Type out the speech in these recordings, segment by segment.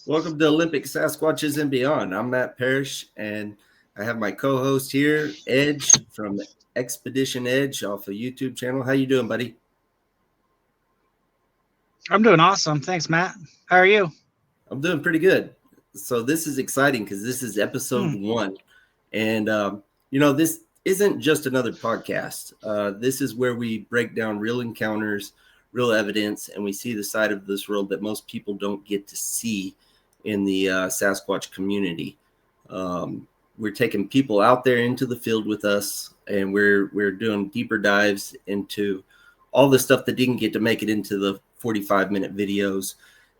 Welcome to Olympic Sasquatches and Beyond. I'm Matt Parrish, and I have my co-host here, Edge from Expedition Edge off a YouTube channel. How you doing, buddy? I'm doing awesome. Thanks, Matt. How are you? I'm doing pretty good. So this is exciting because this is episode 1. And, this isn't just another podcast. This is where we break down real encounters, real evidence, and we see the side of this world that most people don't get to see in the Sasquatch community. We're taking people out there into the field with us, and we're doing deeper dives into all the stuff that didn't get to make it into the 45-minute videos,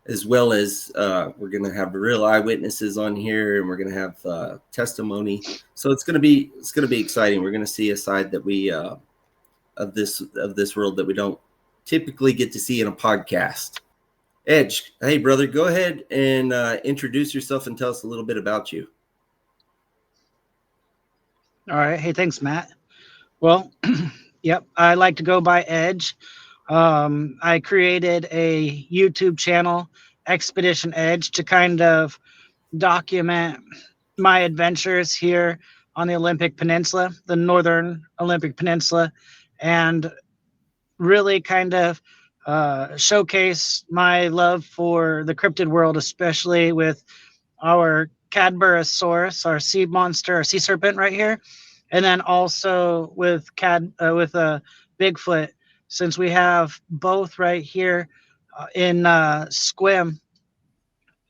as well as we're going to have real eyewitnesses on here, and we're going to have testimony. So it's going to be exciting. We're going to see a side that we of this world that we don't typically get to see in a podcast. Edge, hey brother, go ahead and introduce yourself and tell us a little bit about you. All right. Hey, thanks, Matt. Well, yep, I like to go by Edge. I created a YouTube channel, Expedition Edge, to kind of document my adventures here on the Olympic Peninsula, the Northern Olympic Peninsula, and really kind of showcase my love for the cryptid world, especially with our Cadborosaurus, our sea monster, our sea serpent right here, and then also with Bigfoot, since we have both right here in Squim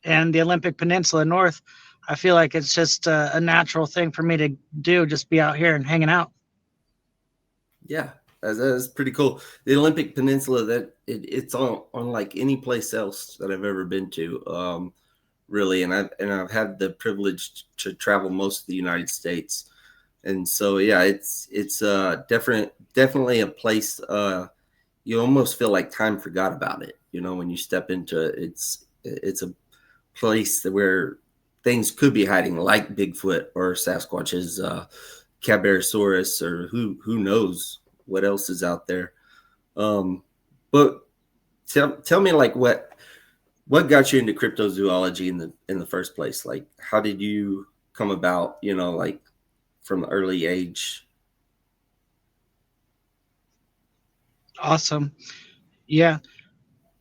and the Olympic Peninsula North. I feel like it's just a natural thing for me to do, just be out here and hanging out. Yeah. That's pretty cool. The Olympic Peninsula, that it's unlike any place else that I've ever been to, really. And I've had the privilege to travel most of the United States, and so yeah, it's definitely a place. You almost feel like time forgot about it. When you step into it, it's a place where things could be hiding, like Bigfoot or Sasquatches, Cadborosaurus, or who knows what else is out there. But tell me, like, what got you into cryptozoology in the first place? Like, how did you come about, like from an early age? Awesome. Yeah.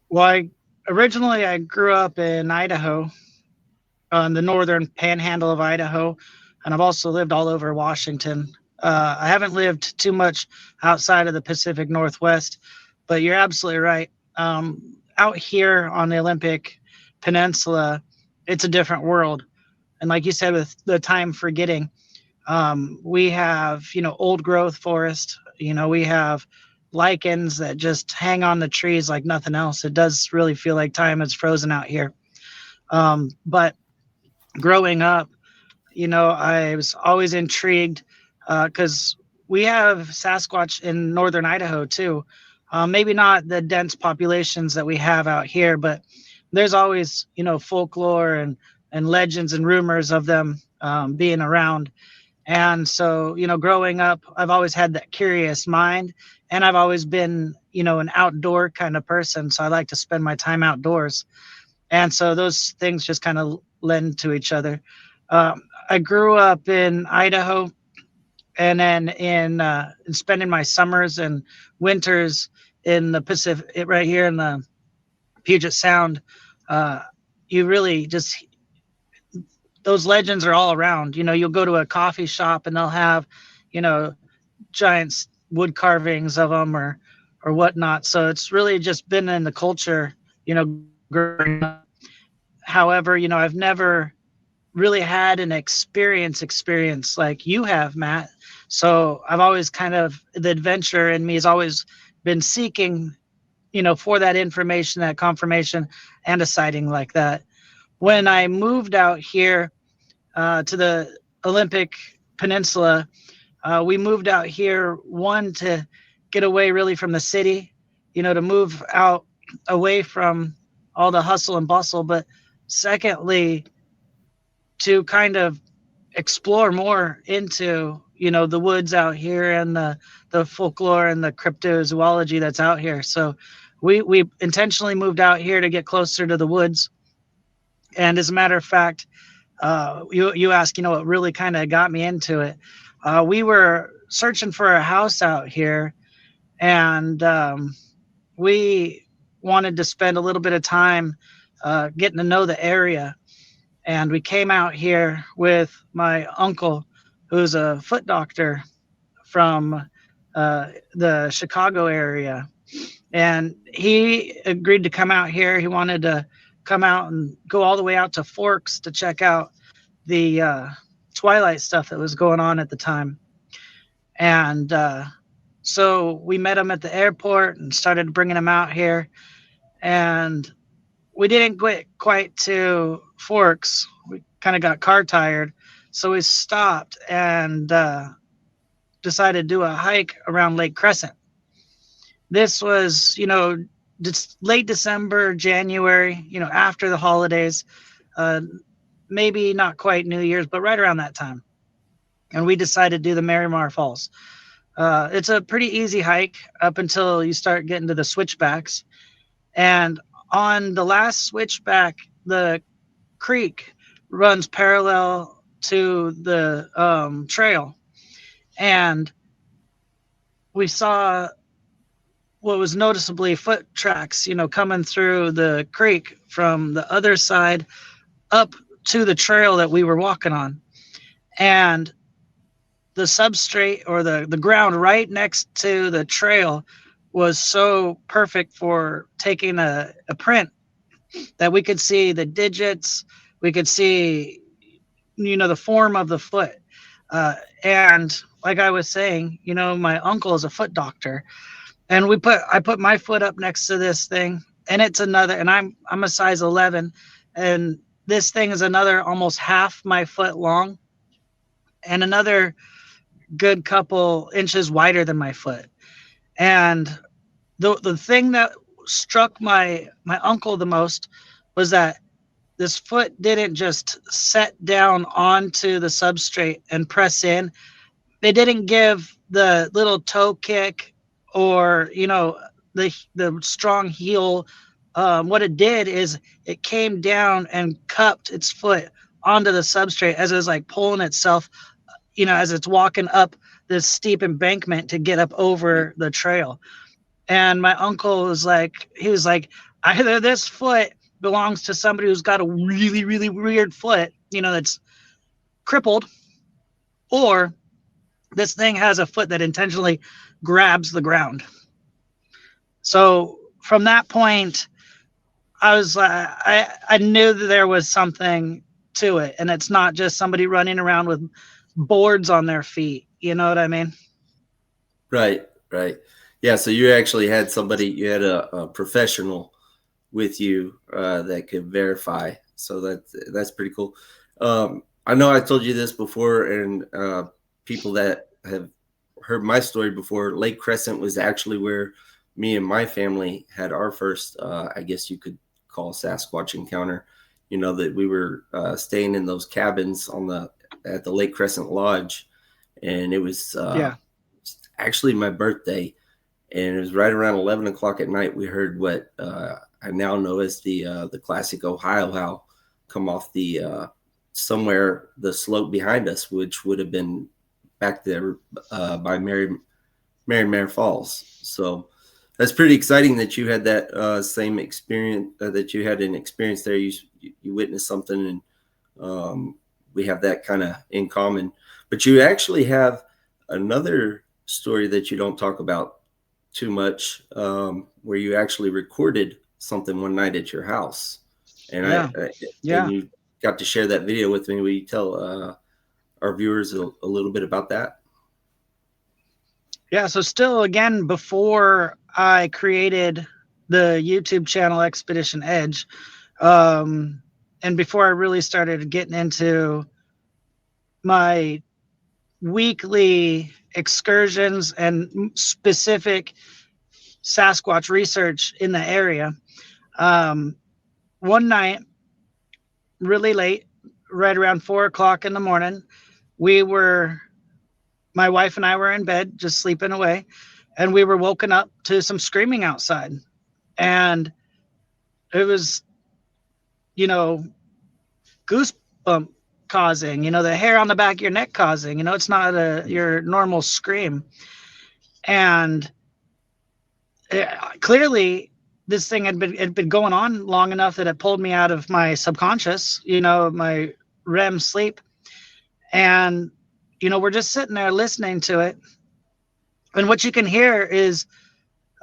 Well, originally I grew up in Idaho, on the northern panhandle of Idaho, and I've also lived all over Washington. I haven't lived too much outside of the Pacific Northwest, but you're absolutely right. Out here on the Olympic Peninsula, it's a different world. And like you said, with the time forgetting, we have, old growth forest, we have lichens that just hang on the trees like nothing else. It does really feel like time is frozen out here. But growing up, I was always intrigued because we have Sasquatch in northern Idaho too. Maybe not the dense populations that we have out here, but there's always, folklore and legends and rumors of them being around. And so, growing up, I've always had that curious mind, and I've always been, an outdoor kind of person. So I like to spend my time outdoors. And so those things just kind of lend to each other. I grew up in Idaho, and then in spending my summers and winters in the Pacific, right here in the Puget Sound. You really just, those legends are all around. You'll go to a coffee shop and they'll have, giant wood carvings of them or whatnot. So it's really just been in the culture, growing up. However, I've never really had an experience like you have, Matt. So I've always the adventure in me has always been seeking, for that information, that confirmation, and a sighting like that. When I moved out here to the Olympic Peninsula, we moved out here, one, to get away really from the city, to move out away from all the hustle and bustle. But secondly, to kind of explore more into, the woods out here and the folklore and the cryptozoology that's out here. So we intentionally moved out here to get closer to the woods. And as a matter of fact, you ask, what really kind of got me into it. We were searching for a house out here, and we wanted to spend a little bit of time getting to know the area. And we came out here with my uncle, who's a foot doctor from the Chicago area. And he agreed to come out here. He wanted to come out and go all the way out to Forks to check out the Twilight stuff that was going on at the time. And so we met him at the airport and started bringing him out here. And we didn't get quite to Forks. We kind of got car tired. So we stopped and decided to do a hike around Lake Crescent. This was, just late December, January, after the holidays, maybe not quite New Year's, but right around that time. And we decided to do the Marimar Falls. It's a pretty easy hike up until you start getting to the switchbacks. And on the last switchback, the creek runs parallel to the trail. And we saw what was noticeably foot tracks, coming through the creek from the other side up to the trail that we were walking on. And the substrate, or the ground right next to the trail, was so perfect for taking a print that we could see the digits, we could see, the form of the foot. And like I was saying, my uncle is a foot doctor, and I put my foot up next to this thing, and it's another, and I'm a size 11, and this thing is another almost half my foot long, and another good couple inches wider than my foot. And the thing that struck my uncle the most was that this foot didn't just set down onto the substrate and press in. They didn't give the little toe kick or, the strong heel. What it did is it came down and cupped its foot onto the substrate as it was like pulling itself, as it's walking up this steep embankment to get up over the trail. And my uncle was like, either this foot belongs to somebody who's got a really, really weird foot, that's crippled, or this thing has a foot that intentionally grabs the ground. So from that point, I knew that there was something to it, and it's not just somebody running around with boards on their feet. You know what I mean? Right. Yeah. So you actually had you had a professional with you that could verify. So that's pretty cool. I know I told you this before, and people that have heard my story before, Lake Crescent was actually where me and my family had our first, I guess you could call, Sasquatch encounter. That we were staying in those cabins at the Lake Crescent Lodge, and it was actually my birthday, and it was right around 11 o'clock at night. We heard what I now know as the classic Ohio howl come off somewhere the slope behind us, which would have been back there by Marimar Falls. So that's pretty exciting that you had that same experience, that you had an experience there. You witnessed something, and we have that kind of in common. But you actually have another story that you don't talk about too much, where you actually recorded something one night at your house, and and you got to share that video with me. Will you tell our viewers a little bit about that? Yeah. So still, again, before I created the YouTube channel Expedition Edge, and before I really started getting into my weekly excursions and specific Sasquatch research in the area, one night, really late, right around 4 o'clock in the morning, my wife and I were in bed just sleeping away, and we were woken up to some screaming outside. And it was, goosebump causing, the hair on the back of your neck causing, it's not your normal scream. And clearly this thing had been going on long enough that it pulled me out of my subconscious, my REM sleep. And, we're just sitting there listening to it. And what you can hear is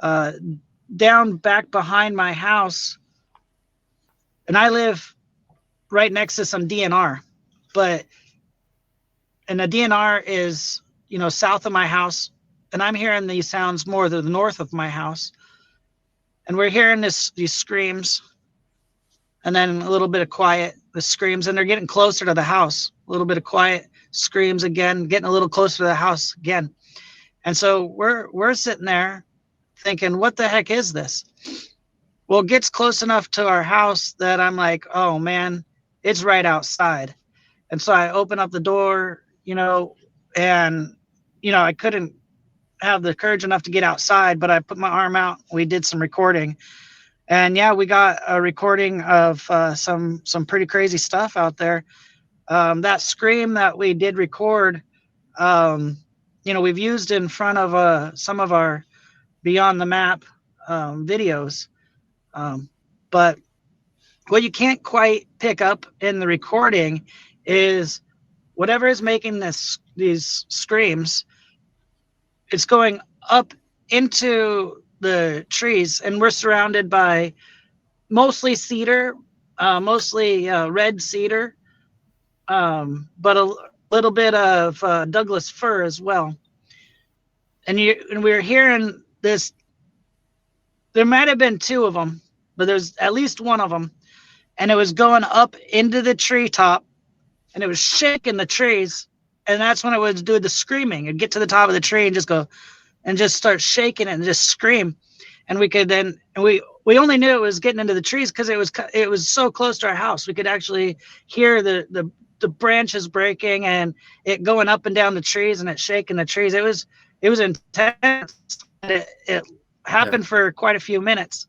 down back behind my house. And I live right next to some DNR, and the DNR is, south of my house. And I'm hearing these sounds more to the north of my house. And we're hearing these screams, and then a little bit of quiet, the screams, and they're getting closer to the house. A little bit of quiet, screams again, getting a little closer to the house again. And so we're sitting there thinking, what the heck is this? Well, it gets close enough to our house that I'm like, oh man, it's right outside. And so I open up the door, and I couldn't have the courage enough to get outside, but I put my arm out. We did some recording, and yeah, we got a recording of some pretty crazy stuff out there. That scream that we did record, we've used in front of some of our Beyond the Map videos, but what you can't quite pick up in the recording is whatever is making these screams. It's going up into the trees, and we're surrounded by mostly cedar, mostly red cedar, but a little bit of Douglas fir as well. And we're hearing this. There might have been two of them, but there's at least one of them, and it was going up into the treetop, and it was shaking the trees. And that's when it would do the screaming. It'd get to the top of the tree and just go, and just start shaking it and just scream. And we could then, and we only knew it was getting into the trees because it was so close to our house. We could actually hear the branches breaking and it going up and down the trees, and it shaking the trees. It was intense. It happened for quite a few minutes,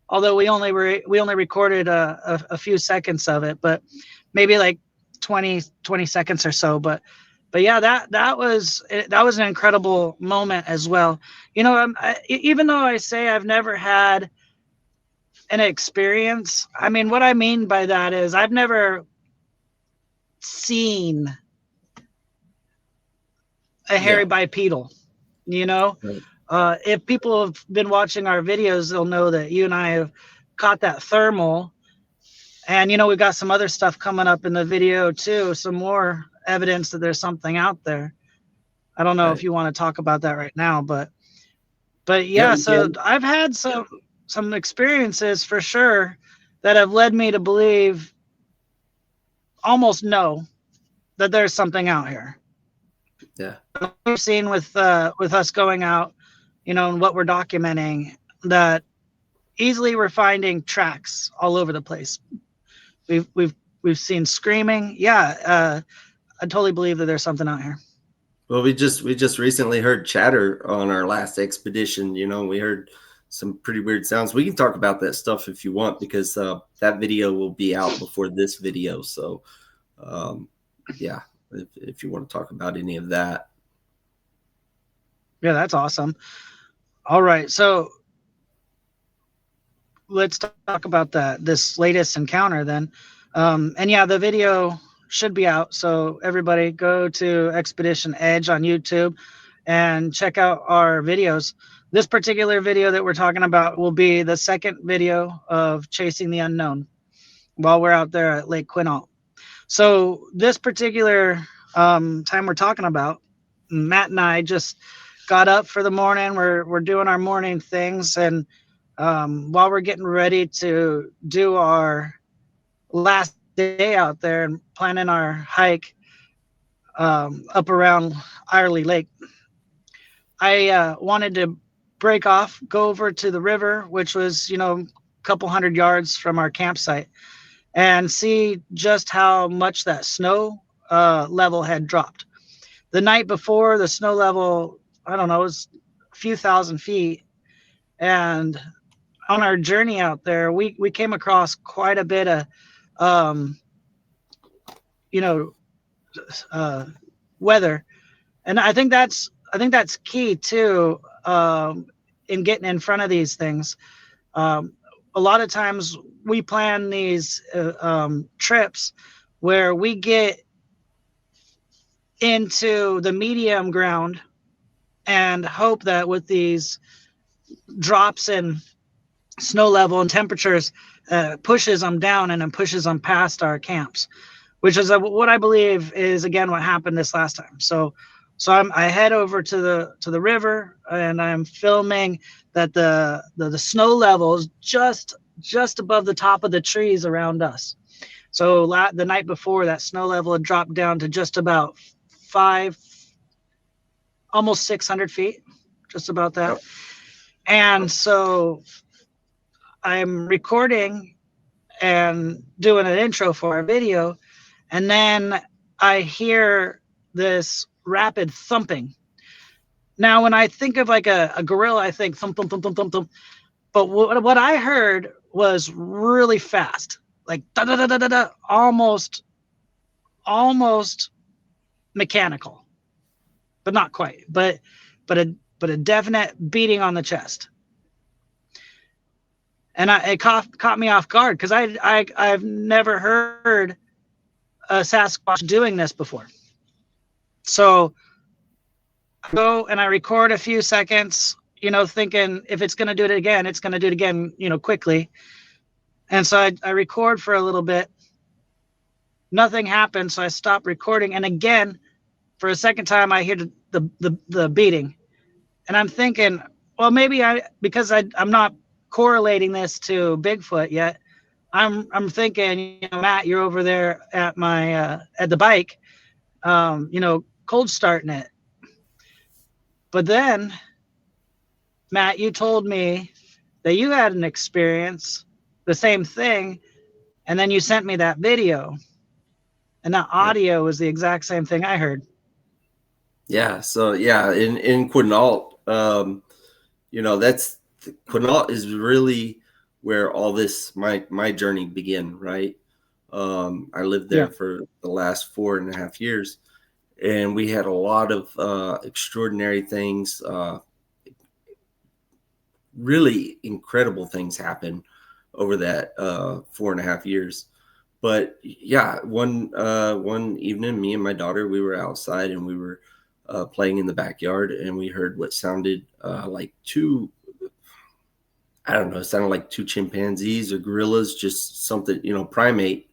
although we only recorded a few seconds of it, but maybe like 20 seconds or so. But yeah, that was an incredible moment as well. Even though I say I've never had an experience, I mean, what I mean by that is I've never seen a hairy bipedal. Right. If people have been watching our videos, they'll know that you and I have caught that thermal. And, we've got some other stuff coming up in the video too, some more evidence that there's something out there. I don't know if you want to talk about that right now, but yeah, so I've had some experiences for sure that have led me to believe, almost know, that there's something out here. Yeah. We've seen with us going out, and what we're documenting, that easily we're finding tracks all over the place. We've seen screaming. Yeah, I totally believe that there's something out here. Well, we just recently heard chatter on our last expedition. We heard some pretty weird sounds. We can talk about that stuff if you want, because that video will be out before this video. So, yeah, if you want to talk about any of that. Yeah, that's awesome. All right, so let's talk about this latest encounter then. And yeah, the video should be out, so everybody go to Expedition Edge on YouTube and check out our videos. This particular video that we're talking about will be the second video of Chasing the Unknown while we're out there at Lake Quinault. So this particular time we're talking about, Matt and I just got up for the morning. We're doing our morning things, and while we're getting ready to do our last day out there and planning our hike up around Irely Lake, I wanted to break off, go over to the river, which was, a couple hundred yards from our campsite, and see just how much that snow level had dropped. The night before, the snow level, I don't know, it was a few thousand feet. And on our journey out there, we came across quite a bit of you know, weather. And I think that's key too, in getting in front of these things. A lot of times we plan these trips where we get into the medium ground and hope that with these drops in snow level and temperatures, pushes them down and then pushes them past our camps, which is what I believe is again what happened this last time. So I head over to the river and I'm filming that the snow level is just above the top of the trees around us. So the night before, that snow level had dropped down to just about almost 600 feet, just about that. Yep. And so I'm recording and doing an intro for our video, and then I hear this rapid thumping. Now, when I think of like a gorilla, I think thump, thump, thump, thump, thump, thump. But what I heard was really fast, like da da da da da da, almost mechanical, but not quite. But a definite beating on the chest. And it caught me off guard because I've never heard a Sasquatch doing this before. So I go and I record a few seconds, thinking if it's going to do it again, it's going to do it again, quickly. And so I record for a little bit. Nothing happened, so I stopped recording. And again, for a second time, I hear the beating. And I'm thinking, well, maybe because I'm not correlating this to Bigfoot yet. I'm thinking, Matt, you're over there at my at the bike, cold starting it. But then, Matt, you told me that you had an experience, the same thing, and then you sent me that video, and that audio was the exact same thing I heard. Yeah. So yeah, in Quinault, that's Quinault is really where all this my journey began, right? I lived there for the last 4.5 years, and we had a lot of extraordinary things, really incredible things happen over that 4.5 years. But yeah, one evening, me and my daughter, we were outside and we were playing in the backyard, and we heard what sounded like two. I don't know, it sounded like two chimpanzees or gorillas, just something, primate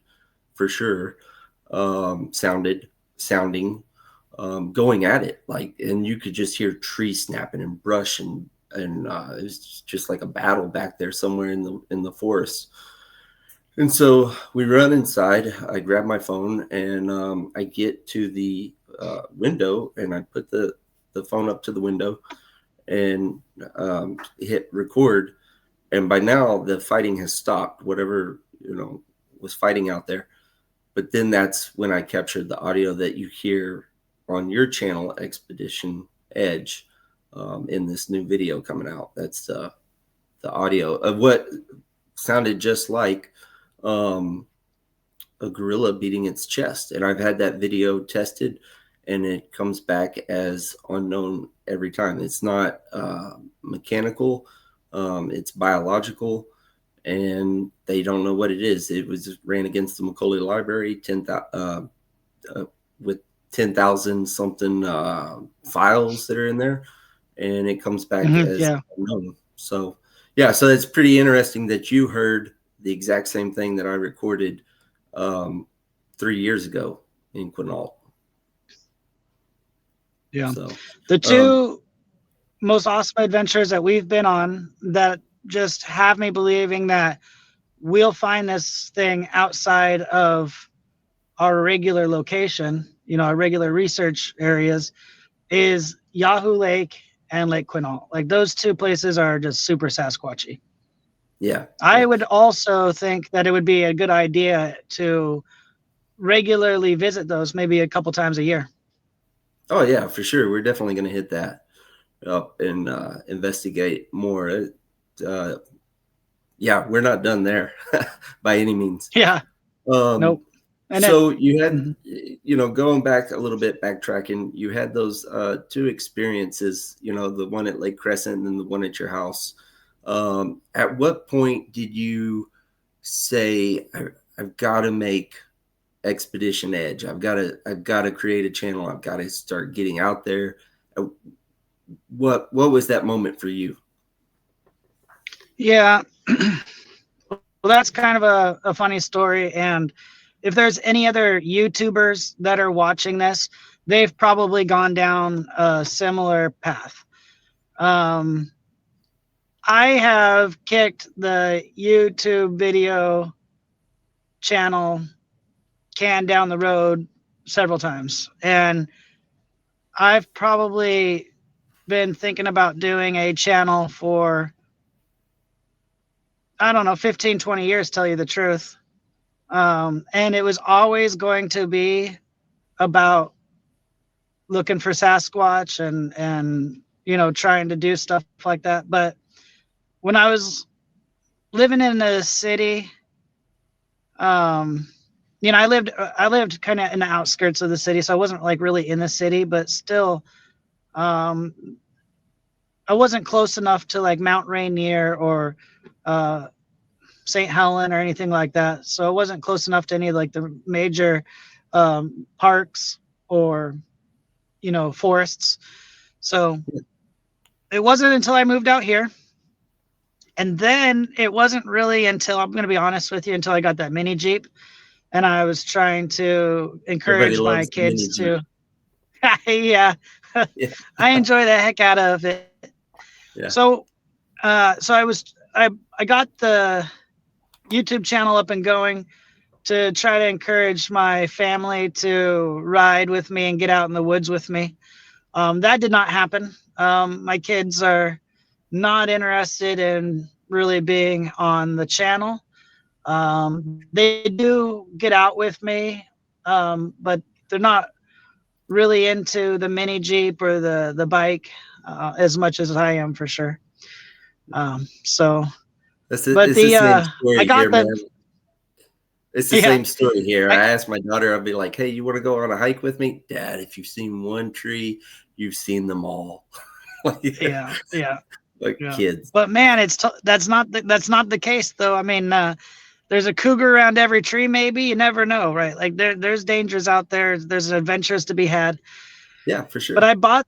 for sure, sounding, going at it, and you could just hear trees snapping and brush, and it was just like a battle back there somewhere in the forest. And so we run inside. I grab my phone and I get to the window, and I put the phone up to the window and hit record. And by now the fighting has stopped, whatever, was fighting out there. But then that's when I captured the audio that you hear on your channel, Expedition Edge, in this new video coming out. That's the audio of what sounded just like a gorilla beating its chest. And I've had that video tested, and it comes back as unknown every time. It's not mechanical. It's biological, and they don't know what it is. It was ran against the Macaulay Library, with 10,000 something files that are in there, and it comes back as unknown. So yeah, so it's pretty interesting that you heard the exact same thing that I recorded 3 years ago in Quinault. Yeah, so, the two most awesome adventures that we've been on that just have me believing that we'll find this thing outside of our regular location, our regular research areas, is Yahoo Lake and Lake Quinault. Like, those two places are just super Sasquatchy. Yeah. I would also think that it would be a good idea to regularly visit those, maybe a couple times a year. Oh yeah, for sure. We're definitely going to hit that up and investigate more. Yeah, we're not done there by any means. Yeah. Nope. And So you had, mhm. going back a little bit, backtracking, you had those two experiences, the one at Lake Crescent and then the one at your house. At what point did you say, I've got to make Expedition Edge. I've got to create a channel. I've got to start getting out there. Uh, What was that moment for you? Yeah. Well, that's kind of a funny story. And if there's any other YouTubers that are watching this, they've probably gone down a similar path. Um, I have kicked the YouTube video channel can down the road several times. And I've probably been thinking about doing a channel for, I don't know, 15, 20 years, tell you the truth. And it was always going to be about looking for Sasquatch and trying to do stuff like that. But when I was living in the city, I lived kind of in the outskirts of the city, so I wasn't like really in the city, but still, um, I wasn't close enough to like Mount Rainier or uh, St. Helen or anything like that. So I wasn't close enough to any of like the major parks or forests. So it wasn't until I moved out here. And then it wasn't really until, I'm going to be honest with you, until I got that mini Jeep and I was trying to Everybody encourage my loves the mini kids Jeep. to, yeah, Yeah. I enjoy the heck out of it. Yeah. So, I got the YouTube channel up and going to try to encourage my family to ride with me and get out in the woods with me. That did not happen. My kids are not interested in really being on the channel. They do get out with me, but they're not really into the mini Jeep or the bike as much as I am for sure. So, but It's the same I story got here, the man. It's the yeah. same story here. I I asked my daughter, I'd be like, "Hey, you want to go on a hike with me?" Dad, if you've seen one tree, you've seen them all. like, yeah yeah like yeah. kids. But man, that's not the case though. I mean, there's a cougar around every tree. Maybe you never know, right? Like there's dangers out there. There's adventures to be had. Yeah, for But sure. I bought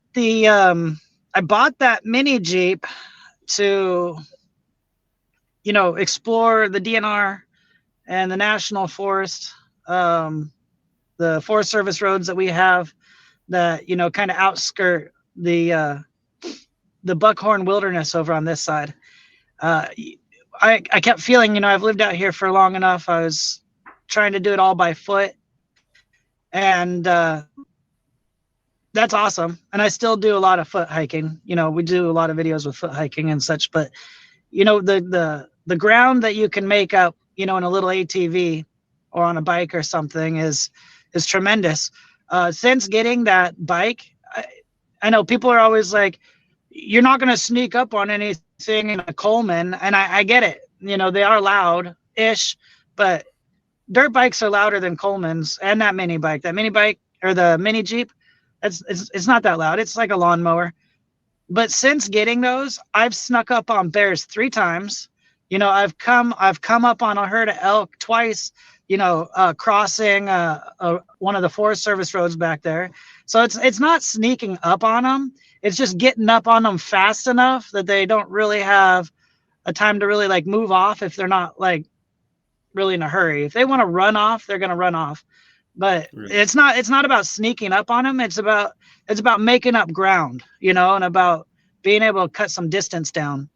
that mini Jeep to explore the DNR and the national forest, the Forest Service roads that we have that kind of outskirt the Buckhorn Wilderness over on this side. Uh, I kept feeling, I've lived out here for long enough. I was trying to do it all by foot, and that's awesome. And I still do a lot of foot hiking. We do a lot of videos with foot hiking and such. But the ground that you can make up, in a little ATV or on a bike or something is tremendous. Since getting that bike, I know people are always like, you're not going to sneak up on anything in a Coleman, and I get it. They are loud ish, but dirt bikes are louder than Colemans and that mini bike. That mini bike or the mini Jeep, it's not that loud. It's like a lawnmower. But since getting those, I've snuck up on bears 3 times. I've come up on a herd of elk twice. Crossing one of the Forest Service roads back there. So it's not sneaking up on them. It's just getting up on them fast enough that they don't really have a time to really like move off if they're not like really in a hurry. If they want to run off, they're going to run off. But Right. it's not about sneaking up on them. It's about making up ground, and about being able to cut some distance down.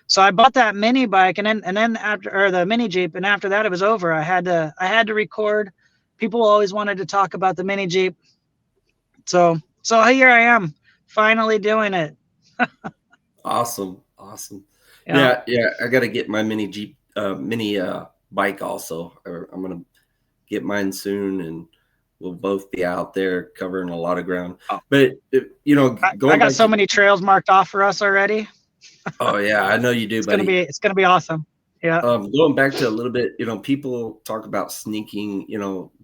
So I bought that mini bike and then after, or the mini Jeep, and after that it was over. I had to record. People always wanted to talk about the mini Jeep. So here I am finally doing it. Awesome. Yeah. I got to get my mini Jeep, mini bike also. I'm gonna get mine soon, and we'll both be out there covering a lot of ground. Oh, But I going got back so to, many trails marked off for us already. oh yeah, I know you do, buddy. It's gonna be awesome. Yeah. Going back to a little bit, people talk about sneaking,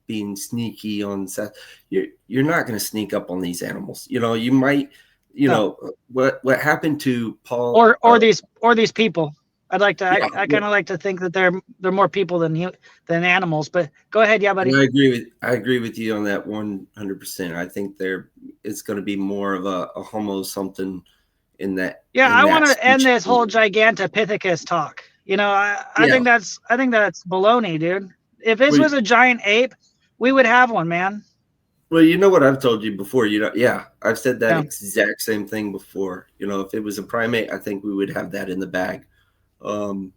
being sneaky on Seth. You're not going to sneak up on these animals. You might, No. what happened to Paul or these people. I kind of like to think that they're more people than animals. But go ahead, yeah, buddy. I agree with you on that 100%. I think it's going to be more of a homo something in that. Yeah, I want to end this whole Gigantopithecus talk. I think that's baloney, dude. If this was a giant ape, we would have one, man. Well, you know what I've told you before. I've said that exact same thing before. If it was a primate, I think we would have that in the bag. But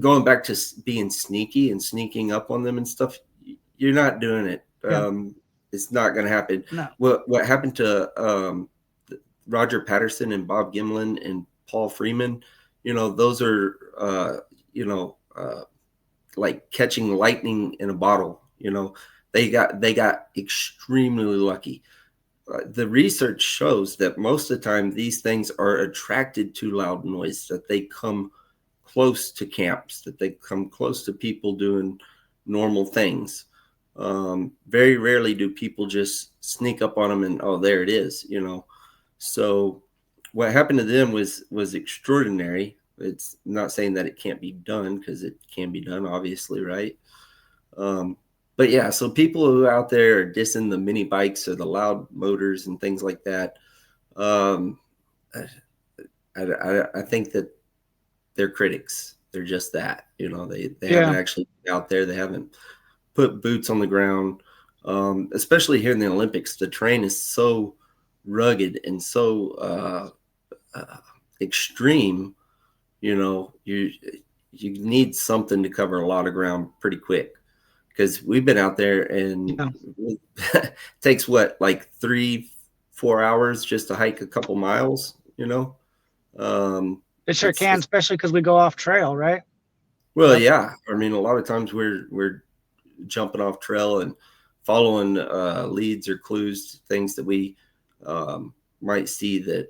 going back to being sneaky and sneaking up on them and stuff, you're not doing it. It's not going to happen. No. What happened to Roger Patterson and Bob Gimlin and Paul Freeman? Those are like catching lightning in a bottle. They got extremely lucky. The research shows that most of the time these things are attracted to loud noise, that they come close to camps, that they come close to people doing normal things. Very rarely do people just sneak up on them and, oh, there it is, So what happened to them was extraordinary. It's not saying that it can't be done, because it can be done, obviously, right? But yeah, so people who out there are dissing the mini bikes or the loud motors and things like that, I think that they're critics. They're just that, they haven't actually been out there. They haven't put boots on the ground, especially here in the Olympics. The terrain is so rugged and so extreme. You need something to cover a lot of ground pretty quick. Because we've been out there and it takes like 3-4 hours just to hike a couple miles, It sure can, especially because we go off trail, right? Well, yeah. I mean, a lot of times we're jumping off trail and following leads or clues, things that we might see that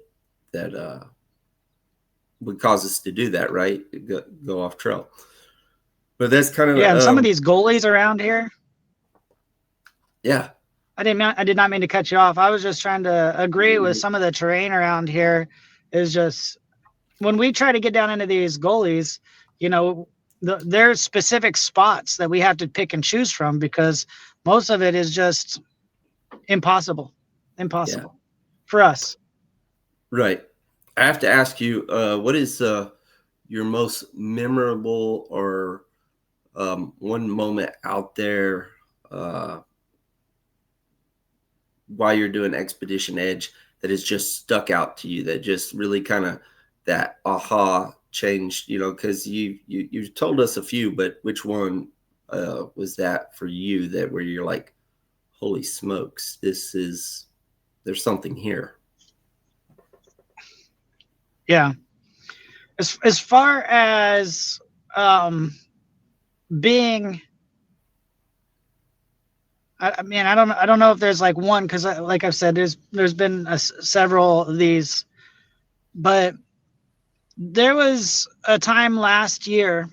would cause us to do that, right? Go off trail. But that's kind of and some of these goalies around here. Yeah, I did not mean to cut you off. I was just trying to agree with some of the terrain around here. Is just when we try to get down into these goalies, there's specific spots that we have to pick and choose from, because most of it is just impossible for us. Right. I have to ask you, what is your most memorable or one moment out there while you're doing Expedition Edge that has just stuck out to you, that just really kind of that aha changed, because you've told us a few, but which one was that for you, that where you're like, holy smokes, there's something here? Yeah. As far as being, I mean, I don't know if there's like one, because like I've said, there's been several of these, but there was a time last year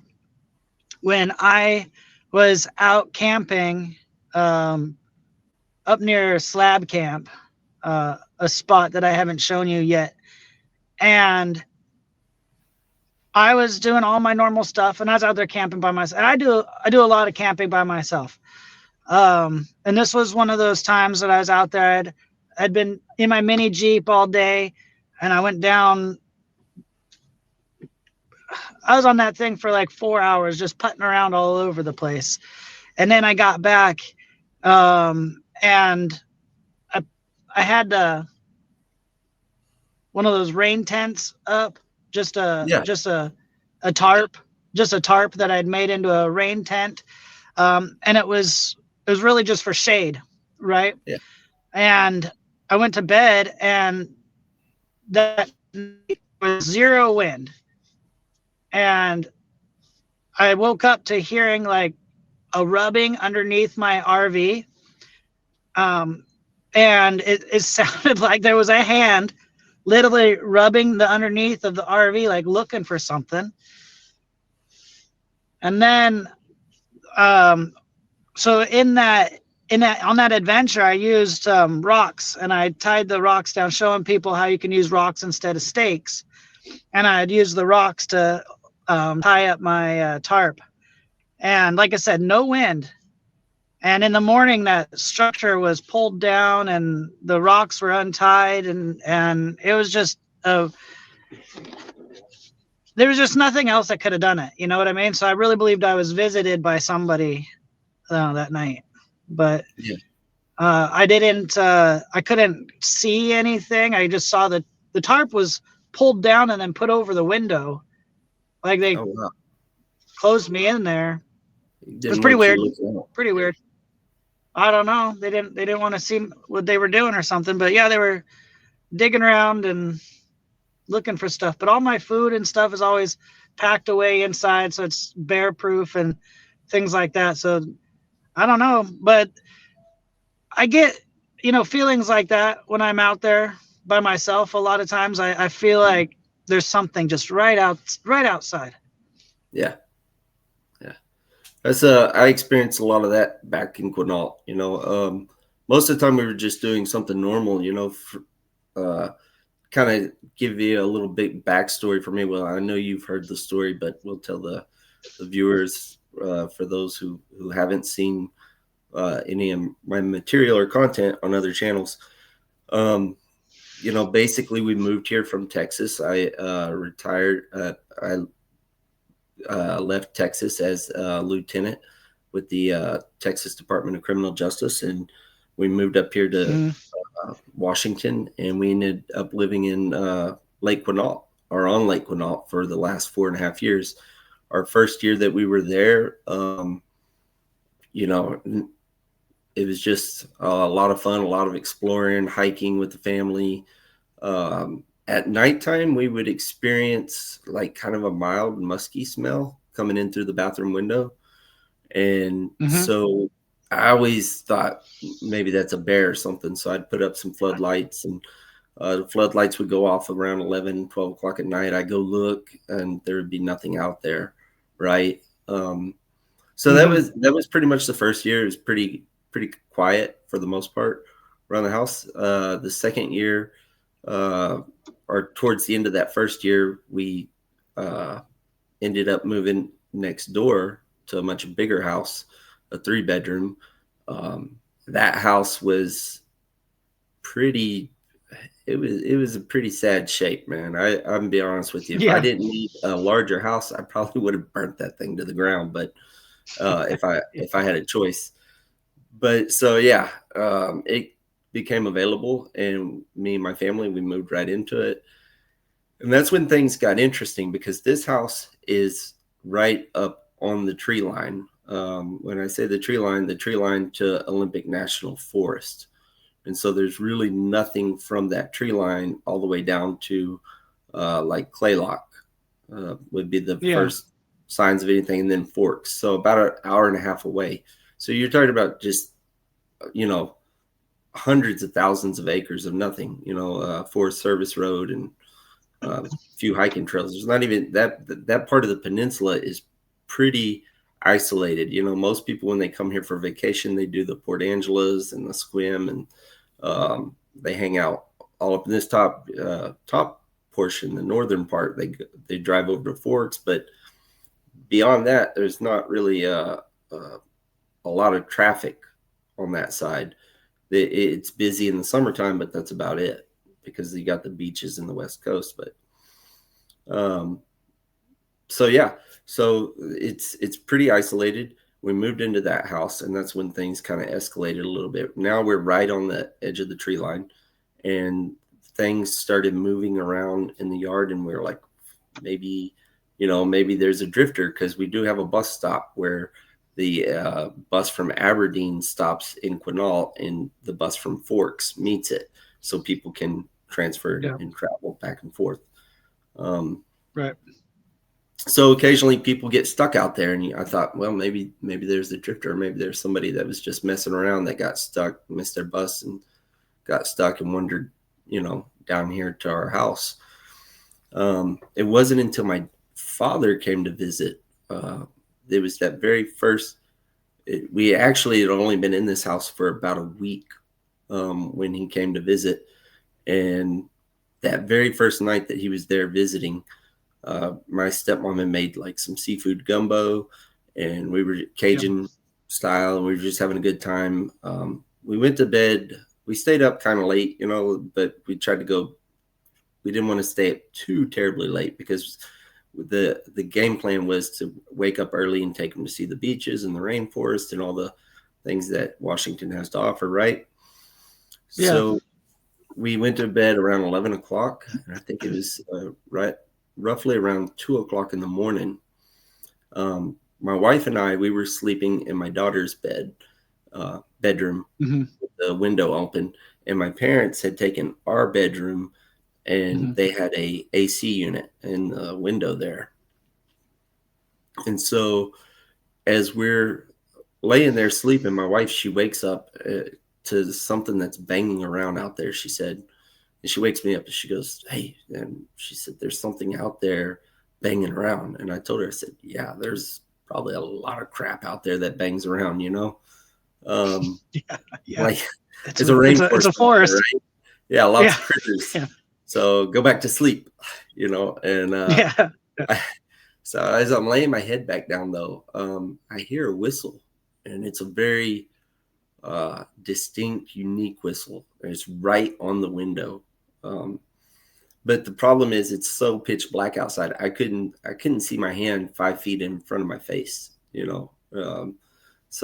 when I was out camping up near Slab Camp, a spot that I haven't shown you yet, and I was doing all my normal stuff, and I was out there camping by myself. And I do a lot of camping by myself. And this was one of those times that I was out there. I'd been in my mini Jeep all day, and I went down. I was on that thing for like 4 hours, just putting around all over the place. And then I got back, and I had one of those rain tents up. Just a tarp that I'd made into a rain tent, and it was really just for shade, right? Yeah. And I went to bed, and that was zero wind, and I woke up to hearing like a rubbing underneath my RV, and it sounded like there was a hand literally rubbing the underneath of the RV, like looking for something. And then So on that adventure, I used rocks, and I tied the rocks down, showing people how you can use rocks instead of stakes. And I had used the rocks to tie up my tarp. And like I said, no wind. And in the morning, that structure was pulled down, and the rocks were untied, and it was just there was just nothing else that could have done it. You know what I mean? So I really believed I was visited by somebody that night, but Yeah. I couldn't see anything. I just saw that the tarp was pulled down and then put over the window, like they Oh wow. closed me in there. It was Didn't pretty want you weird. looking out. Pretty weird. I don't know. They didn't want to see what they were doing or something. But yeah, they were digging around and looking for stuff. But all my food and stuff is always packed away inside, so it's bear proof and things like that. So I don't know, but I get feelings like that when I'm out there by myself. A lot of times I feel like there's something just right outside. Yeah. Yeah. That's I experienced a lot of that back in Quinault. Most of the time we were just doing something normal. Kind of give you a little bit backstory for me. Well, I know you've heard the story, but we'll tell the viewers for those who haven't seen any of my material or content on other channels. Basically we moved here from Texas. I retired. I left Texas as a lieutenant with the Texas Department of Criminal Justice, and we moved up here to Washington, and we ended up living in Lake Quinault, or on Lake Quinault, for the last 4.5 years. Our first year that we were there, it was just a lot of fun, a lot of exploring, hiking with the family. At nighttime, we would experience like kind of a mild musky smell coming in through the bathroom window. And so I always thought maybe that's a bear or something. So I'd put up some floodlights, and the floodlights would go off around 11, 12 o'clock at night. I go look, and there would be nothing out there. Right. So that was pretty much the first year. It was pretty quiet for the most part around the house. The second year, or towards the end of that first year, we ended up moving next door to a much bigger house, a 3-bedroom. That house was pretty. It was a pretty sad shape, man. I'm gonna be honest with you. If I didn't need a larger house, I probably would have burnt that thing to the ground. But if I had a choice. But so yeah, it became available, and me and my family, we moved right into it. And that's when things got interesting, because this house is right up on the tree line. When I say the tree line to Olympic National Forest. And so there's really nothing from that tree line all the way down to like Claylock would be the first signs of anything, and then Forks. So about an hour and a half away. So you're talking about just, hundreds of thousands of acres of nothing, Forest Service Road and a few hiking trails. There's not even that part of the peninsula is pretty isolated. Most people, when they come here for vacation, they do the Port Angeles and the Squim, and they hang out all up in this top portion, the northern part. They drive over to Forks, but beyond that, there's not really a lot of traffic on that side. It's busy in the summertime, but that's about it, because you got the beaches in the West Coast. But so it's pretty isolated. We moved into that house, and that's when things kind of escalated a little bit. Now we're right on the edge of the tree line, and things started moving around in the yard, and we were like, maybe there's a drifter, because we do have a bus stop where the bus from Aberdeen stops in Quinault, and the bus from Forks meets it, so people can transfer and travel back and forth. Right. So occasionally people get stuck out there, and I thought, well, maybe there's a drifter, maybe there's somebody that was just messing around that got stuck, missed their bus, and got stuck and wandered, down here to our house. It wasn't until my father came to visit. It was that very first we actually had only been in this house for about a week when he came to visit. And that very first night that he was there visiting, my stepmom had made like some seafood gumbo, and we were Cajun style, and we were just having a good time. We went to bed. We stayed up kind of late, but we tried to go. We didn't want to stay up too terribly late because the game plan was to wake up early and take him to see the beaches and the rainforest and all the things that Washington has to offer, right? Yeah. So we went to bed around 11 o'clock, and I think it was roughly around 2 o'clock in the morning. My wife and I, we were sleeping in my daughter's bedroom, with the window open, and my parents had taken our bedroom, and they had a AC unit in the window there. And so as we're laying there sleeping, my wife, she wakes up to something that's banging around out there, she said. And she wakes me up and she goes, "Hey," and she said, "There's something out there banging around." And I told her, I said, "Yeah, there's probably a lot of crap out there that bangs around, Like it's a rainforest. It's a forest. There, right? Yeah, lots of critters. Yeah. So go back to sleep, and so as I'm laying my head back down, though, I hear a whistle, and it's a very distinct, unique whistle. And it's right on the window. But the problem is it's so pitch black outside. I couldn't see my hand 5 feet in front of my face, so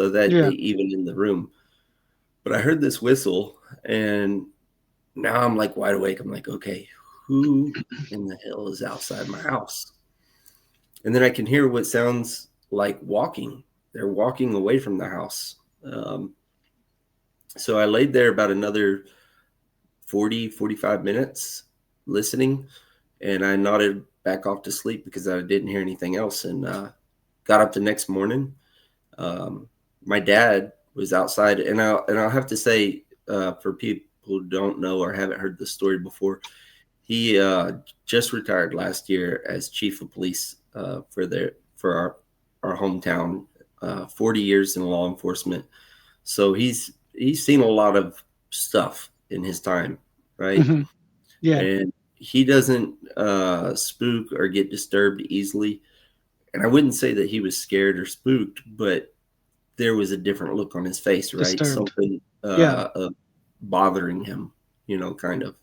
that even in the room. But I heard this whistle, and now I'm like wide awake. I'm like, okay, who in the hell is outside my house? And then I can hear what sounds like walking. They're walking away from the house. So I laid there about another 45 minutes listening, and I nodded back off to sleep because I didn't hear anything else, and got up the next morning. My dad was outside, and I'll have to say, for people who don't know or haven't heard the story before, he just retired last year as chief of police for our hometown. 40 years in law enforcement, so he's seen a lot of stuff in his time, right? Yeah. And he doesn't spook or get disturbed easily. And I wouldn't say that he was scared or spooked, but there was a different look on his face, right? Disturbed. Something bothering him, kind of.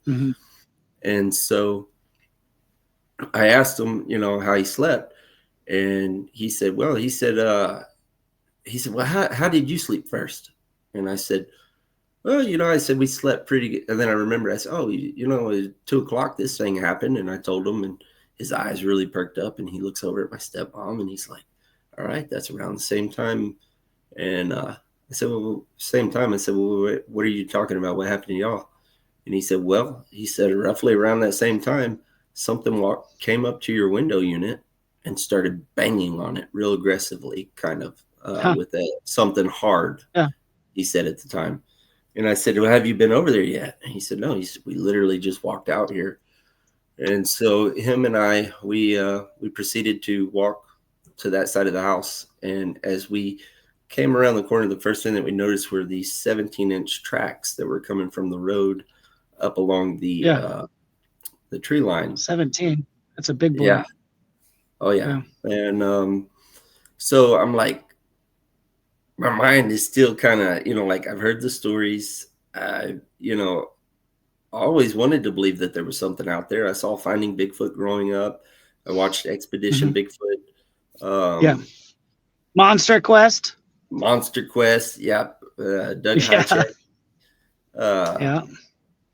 And so I asked him, how he slept, and he said, well, how did you sleep first? And I said, well, I said, we slept pretty good. And then I remembered, I said, oh, at 2 o'clock, this thing happened. And I told him, and his eyes really perked up, and he looks over at my stepmom, and he's like, all right, that's around the same time. And I said, well, same time. I said, well, what are you talking about? What happened to y'all? And he said, well, roughly around that same time, something came up to your window unit and started banging on it real aggressively, kind of with something hard, he said at the time. And I said, well, have you been over there yet? And he said, no. He said, we literally just walked out here. And so him and I, we proceeded to walk to that side of the house. And as we came around the corner, the first thing that we noticed were these 17-inch tracks that were coming from the road up along the tree line. 17. That's a big boy. Yeah. Oh, yeah. And so I'm like, my mind is still kind of, like I've heard the stories. I always wanted to believe that there was something out there. I saw Finding Bigfoot growing up. I watched Expedition Bigfoot. Monster Quest. Yep. Doug Hychek.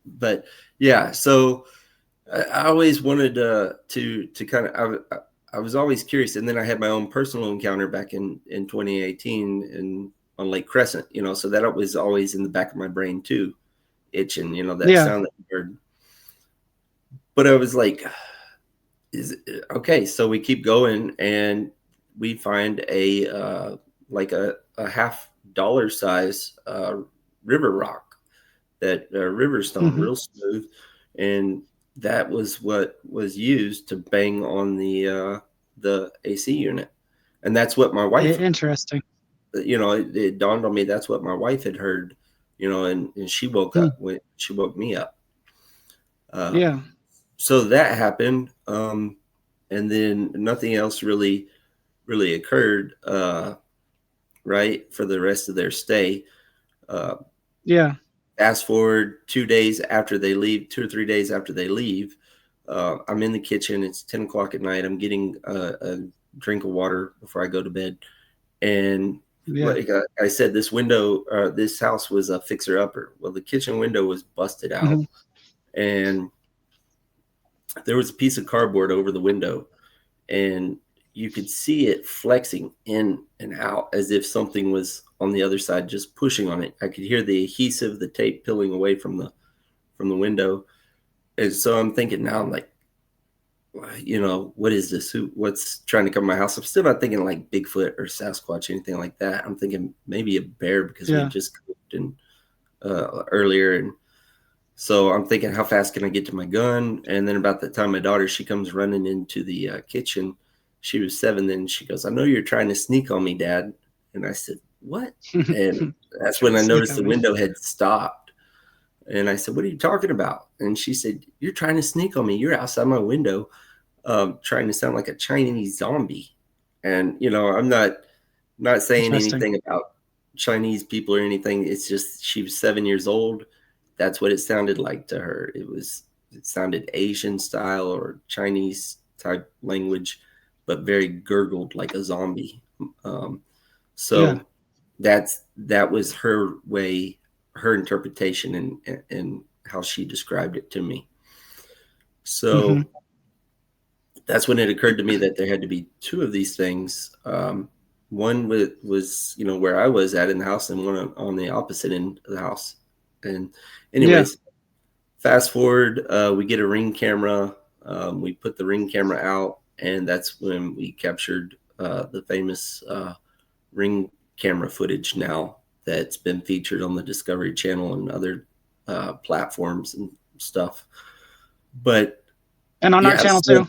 But yeah, so I always wanted to kind of, I was always curious. And then I had my own personal encounter back in 2018 on Lake Crescent, so that was always in the back of my brain too, itching, that sound that you heard. But I was like, okay, so we keep going, and we find a $50 size river rock, that river stone, real smooth, and that was what was used to bang on the AC unit. And that's what my wife it dawned on me that's what my wife had heard, and she woke up when she woke me up. Yeah. So that happened. And then nothing else really occurred, right, for the rest of their stay. Yeah. Fast forward 2 days after they leave, 2 or 3 days after they leave, I'm in the kitchen. It's 10 o'clock at night. I'm getting a drink of water before I go to bed. And like I said, this house was a fixer-upper. Well, the kitchen window was busted out, and there was a piece of cardboard over the window, and you could see it flexing in and out as if something was on the other side just pushing on it. I could hear the adhesive, the tape peeling away from the window. And so I'm thinking now, I'm like, what is this? What's trying to come to my house? I'm still not thinking like Bigfoot or Sasquatch, anything like that. I'm thinking maybe a bear, because we just cooked earlier. And so I'm thinking, how fast can I get to my gun? And then about the time my daughter, she comes running into the kitchen. She was 7 then. She goes, "I know you're trying to sneak on me, Dad." And I said, "What?" And that's when I noticed the window had stopped. And I said, "What are you talking about?" And she said, "You're trying to sneak on me. You're outside my window, trying to sound like a Chinese zombie." And, I'm not saying anything about Chinese people or anything. It's just, she was 7 years old. That's what it sounded like to her. It sounded Asian style or Chinese type language, but very gurgled like a zombie. That was her way, her interpretation, and how she described it to me. So that's when it occurred to me that there had to be 2 of these things. One was where I was at in the house, and one on the opposite end of the house. And anyways, fast forward, we get a Ring camera. We put the Ring camera out, and that's when we captured the famous Ring camera footage now that's been featured on the Discovery Channel and other platforms and stuff. And on our channel too.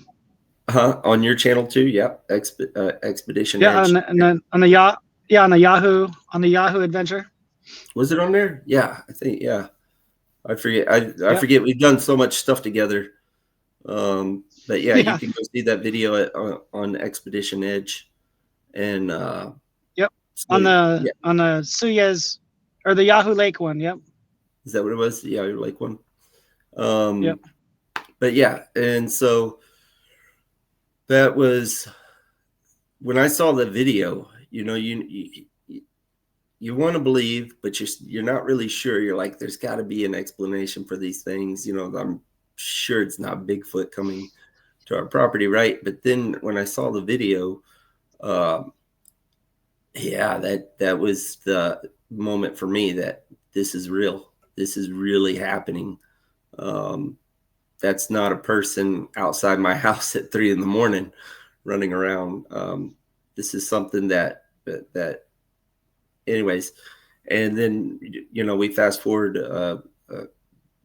On your channel too? Yep. Expedition Edge. On the Yahoo Adventure. Was it on there? Yeah, I think, yeah. I forget. I forget. We've done so much stuff together. But you can go see that video on Expedition Edge. And on the Suez or the Yahoo Lake one. Yep. Is that what it was? The Yahoo Lake one. But yeah, and so that was when I saw the video. You want to believe, but you're not really sure. You're like, there's got to be an explanation for these things. I'm sure it's not Bigfoot coming to our property, right? But then when I saw the video, that was the moment for me that this is real. This is really happening. That's not a person outside my house at 3 a.m. running around. This is something that anyways. And then, we fast forward a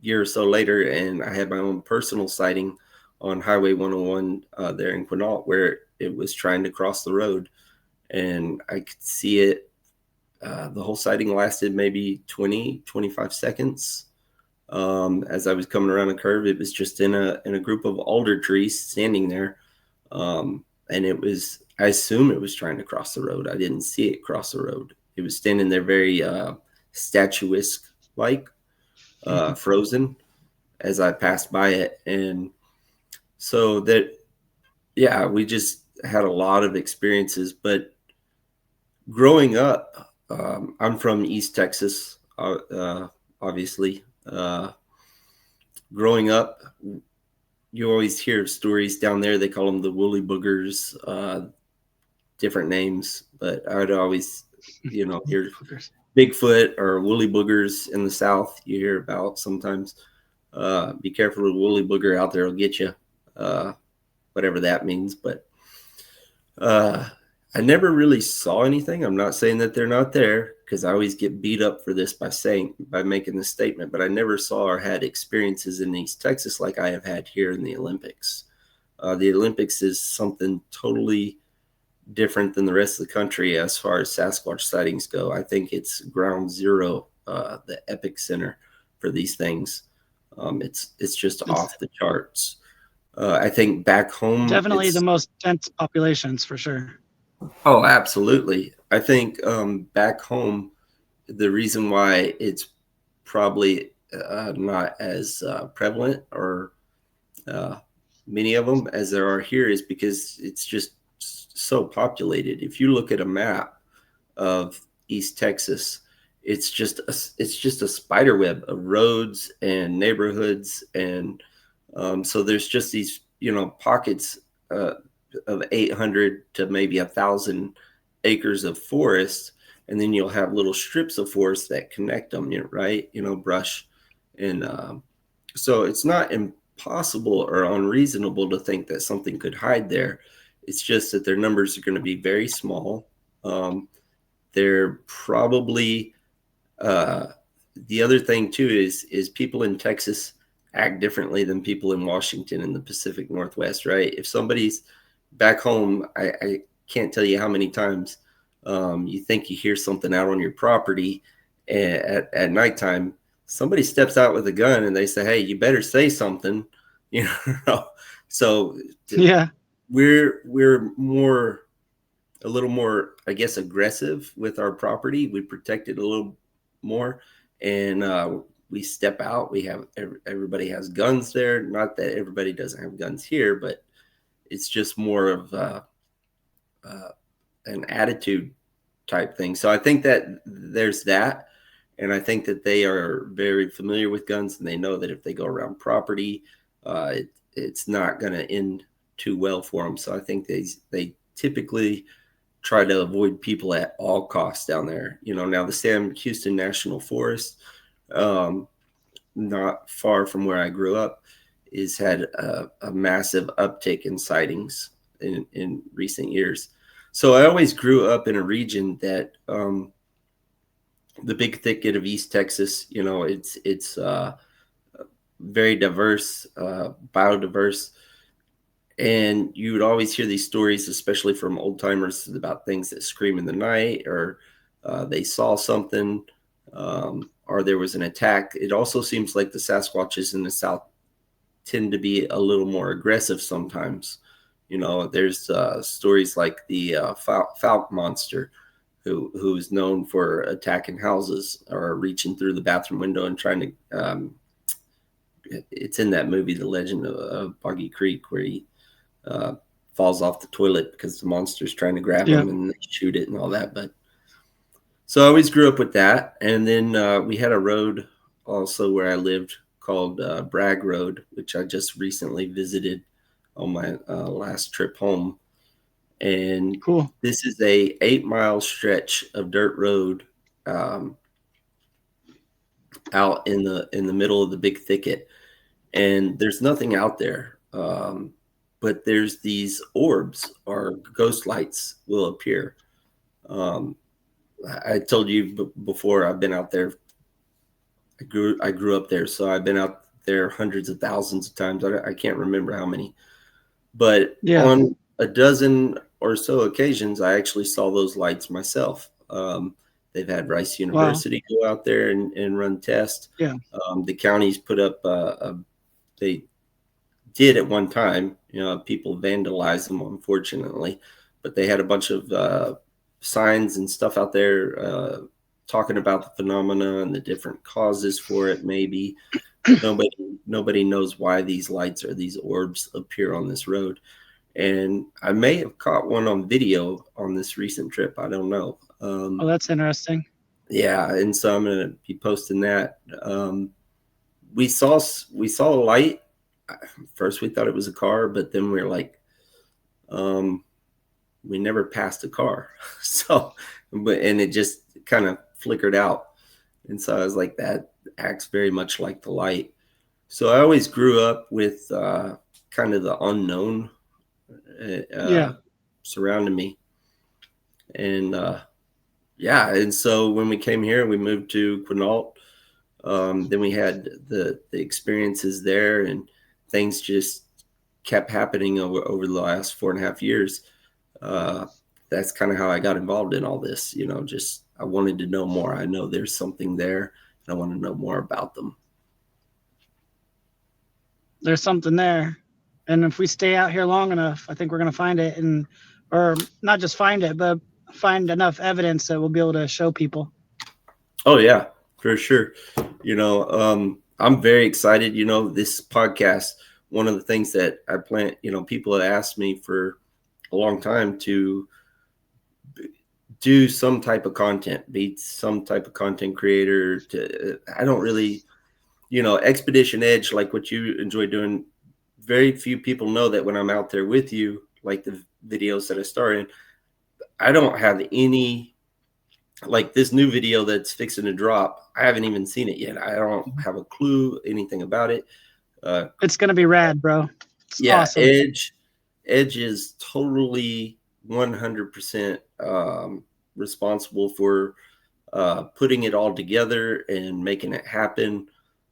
year or so later, and I had my own personal sighting on Highway 101 there in Quinault, where it was trying to cross the road, and I could see it. The whole sighting lasted maybe 20-25 seconds. As I was coming around a curve, it was just in a group of alder trees standing there. And I assume it was trying to cross the road. I didn't see it cross the road. It was standing there very statuesque, like frozen, as I passed by it. And so we just had a lot of experiences. But growing up, I'm from East Texas, obviously. Growing up, you always hear stories down there. They call them the woolly boogers, different names, but I would always, hear Bigfoot or woolly boogers in the South. You hear about sometimes. Be careful, a woolly booger out there will get you, whatever that means. But I never really saw anything. I'm not saying that they're not there, because I always get beat up for this by making this statement, but I never saw or had experiences in East Texas like I have had here in the Olympics. The Olympics is something totally different than the rest of the country as far as Sasquatch sightings go. I think it's ground zero, the epic center for these things. It's just It's off the charts. I think back home, definitely the most dense populations for sure. oh, absolutely. I think back home, the reason why it's probably not as prevalent or uh, many of them as there are here is because it's just so populated. If you look at a map of East Texas, it's just a spider web of roads and neighborhoods, and so there's just these pockets uh, of 800 to maybe 1,000 acres of forest, and then you'll have little strips of forest that connect them, right? Brush, and so it's not impossible or unreasonable to think that something could hide there. It's just that their numbers are going to be very small. They're probably the other thing too is people in Texas act differently than people in Washington and the Pacific Northwest, right? If somebody's back home, I can't tell you how many times you think you hear something out on your property at nighttime. Somebody steps out with a gun and they say, "Hey, you better say something," you know. So Yeah. we're a little more, I guess, aggressive with our property. We protect it a little more, and we step out. We have everybody has guns there. Not that everybody doesn't have guns here, but it's just more of an attitude type thing. So I think that there's that, and I think that they are very familiar with guns, and they know that if they go around property, it's not going to end too well for them. So I think they typically try to avoid people at all costs down there. Now the Sam Houston National Forest, not far from where I grew up, has had a massive uptick in sightings in recent years. So I always grew up in a region that the big thicket of East Texas, it's very diverse, biodiverse. And you would always hear these stories, especially from old timers, about things that scream in the night, or they saw something, or there was an attack. It also seems like the Sasquatches in the South tend to be a little more aggressive sometimes. There's stories like the Falk monster, who's known for attacking houses or reaching through the bathroom window and trying to. It's in that movie, The Legend of Boggy Creek, where he falls off the toilet because the monster's trying to grab him and they shoot it and all that. But so I always grew up with that. And then we had a road also where I lived called Bragg Road, which I just recently visited on my last trip home. And Cool. This is a 8-mile stretch of dirt road out in the middle of the big thicket, and there's nothing out there. But there's these orbs or ghost lights will appear. I told you before, I've been out there. I grew up there, so I've been out there hundreds of thousands of times. I can't remember how many, but on a dozen or so occasions, I actually saw those lights myself. They've had Rice University go out there and run tests. Yeah. The county's put up they did at one time, people vandalized them, unfortunately, but they had a bunch of signs and stuff out there talking about the phenomena and the different causes for it. Maybe nobody knows why these lights or these orbs appear on this road. And I may have caught one on video on this recent trip. I don't know. That's interesting. Yeah, and so I'm going to be posting that. We saw a light. First we thought it was a car, but then we were like, we never passed a car. So, and it just kind of flickered out. And so I was like, that acts very much like the light. So I always grew up with kind of the unknown surrounding me. And and so when we came here, we moved to Quinault. Then we had the experiences there, and things just kept happening over the last 4.5 years. that's kind of how I got involved in all this. Just I wanted to know more. I know there's something there, and I want to know more about them. There's something there, and if we stay out here long enough, I think we're going to find it, or not just find it, but find enough evidence that we'll be able to show people. Oh yeah, for sure. I'm very excited. This podcast, one of the things that I plan, people have asked me for a long time to do some type of content, be some type of content creator. I don't really, Expedition Edge, like what you enjoy doing. Very few people know that when I'm out there with you, like the videos that I started, I don't have any, like this new video that's fixing to drop. I haven't even seen it yet. I don't have a clue anything about it. It's going to be rad, bro. It's awesome. Edge is totally 100% responsible for putting it all together and making it happen.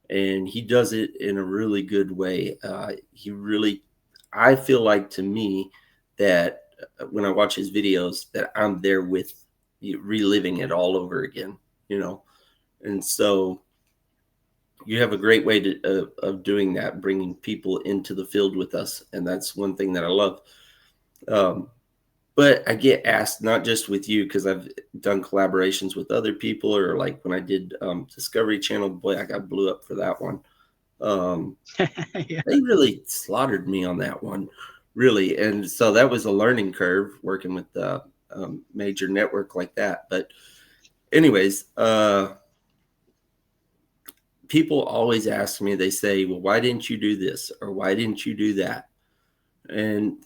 And he does it in a really good way. I feel like, to me, that when I watch his videos, that I'm there with you, reliving it all over again, and so you have a great way of doing that, bringing people into the field with us. And that's one thing that I love. But I get asked, not just with you, because I've done collaborations with other people, or like when I did Discovery Channel, boy, I got blew up for that one. Yeah. They really slaughtered me on that one, really. And so that was a learning curve working with a major network like that. But anyways, people always ask me, they say, well, why didn't you do this? Or why didn't you do that? And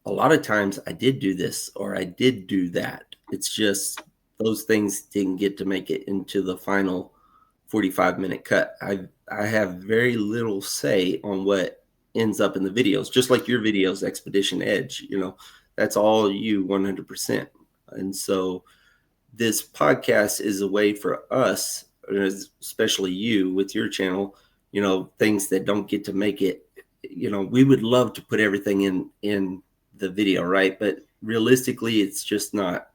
a lot of times I did do this, or I did do that. It's just those things didn't get to make it into the final 45-minute cut. I have very little say on what ends up in the videos, just like your videos, Expedition Edge, that's all you 100%. And so this podcast is a way for us, especially you with your channel, things that don't get to make it, we would love to put everything in the video, right? But realistically, it's just not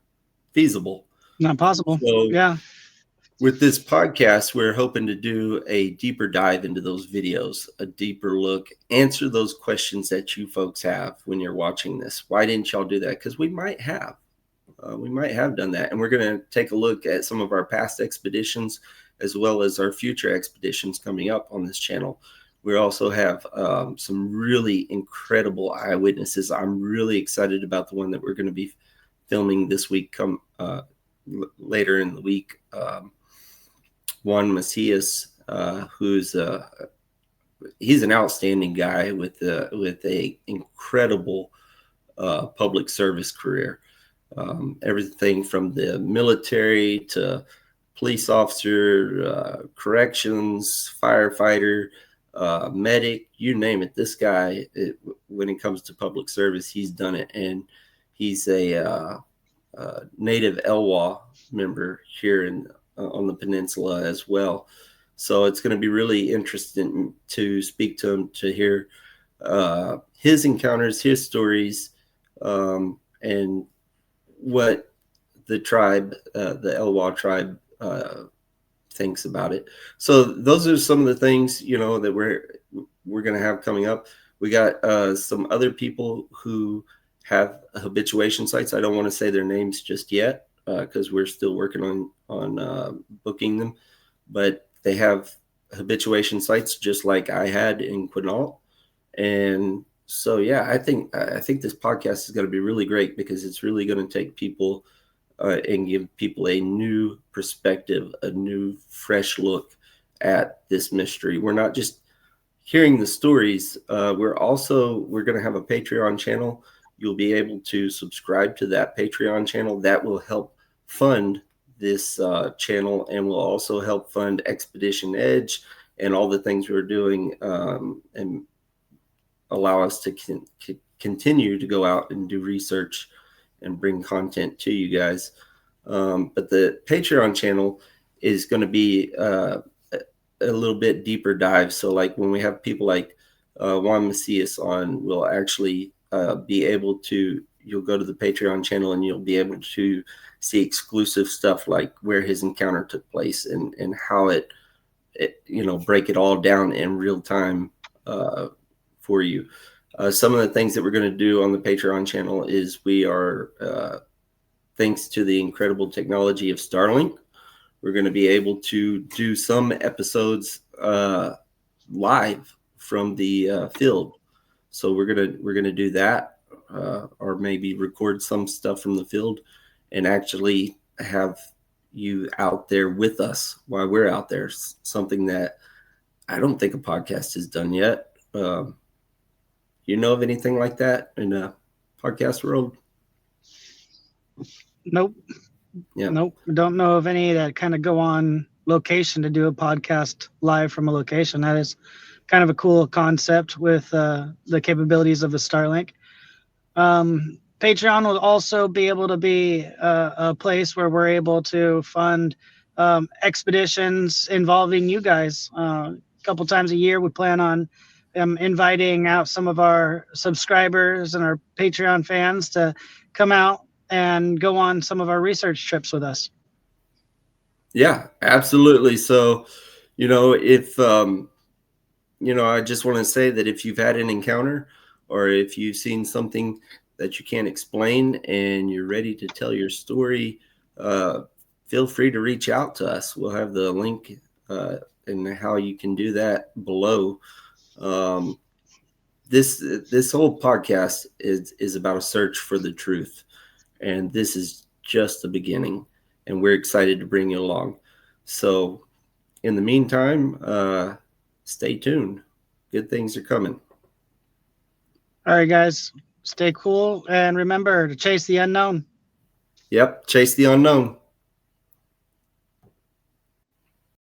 feasible. Not possible. So yeah. With this podcast, we're hoping to do a deeper dive into those videos, a deeper look, answer those questions that you folks have when you're watching this. Why didn't y'all do that? Because we might have done that. And we're going to take a look at some of our past expeditions, as well as our future expeditions coming up on this channel. We also have some really incredible eyewitnesses. I'm really excited about the one that we're going to be filming this week, later in the week. Juan Macias, he's an outstanding guy with a incredible public service career. Everything from the military to police officer, corrections, firefighter, medic, you name it. This guy, when it comes to public service, he's done it. And he's a native Elwha member here on the peninsula as well. So it's going to be really interesting to speak to him, to hear his encounters, his stories, and what the tribe, the Elwha tribe, thinks about it. So those are some of the things, that we're going to have coming up. We got some other people who have habituation sites. I don't want to say their names just yet, because we're still working on booking them, but they have habituation sites just like I had in Quinault. And so, yeah, I think this podcast is going to be really great, because it's really going to take people and give people a new perspective, a new fresh look at this mystery. We're not just hearing the stories. We're going to have a Patreon channel. You'll be able to subscribe to that Patreon channel. That will help fund this channel, and will also help fund Expedition Edge and all the things we're doing, and allow us to continue to go out and do research and bring content to you guys. But the Patreon channel is going to be a little bit deeper dive. So like when we have people like Juan Macias on, we'll actually be able to you'll go to the Patreon channel and you'll be able to see exclusive stuff like where his encounter took place and how it break it all down in real time for you. Some of the things that we're going to do on the Patreon channel is we are, thanks to the incredible technology of Starlink, we're going to be able to do some episodes live from the field. So we're gonna do that, or maybe record some stuff from the field, and actually have you out there with us while we're out there. Something that I don't think a podcast has done yet. You know of anything like that in the podcast world? Nope. Yeah. Nope. I don't know of any that kind of go on location to do a podcast live from a location. That is kind of a cool concept with the capabilities of the Starlink. Patreon will also be able to be a place where we're able to fund expeditions involving you guys. A couple times a year, we plan on inviting out some of our subscribers and our Patreon fans to come out and go on some of our research trips with us. Yeah, absolutely. So, if, I just want to say that if you've had an encounter or if you've seen something that you can't explain and you're ready to tell your story, feel free to reach out to us. We'll have the link and how you can do that below. This whole podcast is about a search for the truth. And this is just the beginning, and we're excited to bring you along. So in the meantime, stay tuned. Good things are coming. All right, guys, stay cool. And remember to chase the unknown. Yep. Chase the unknown.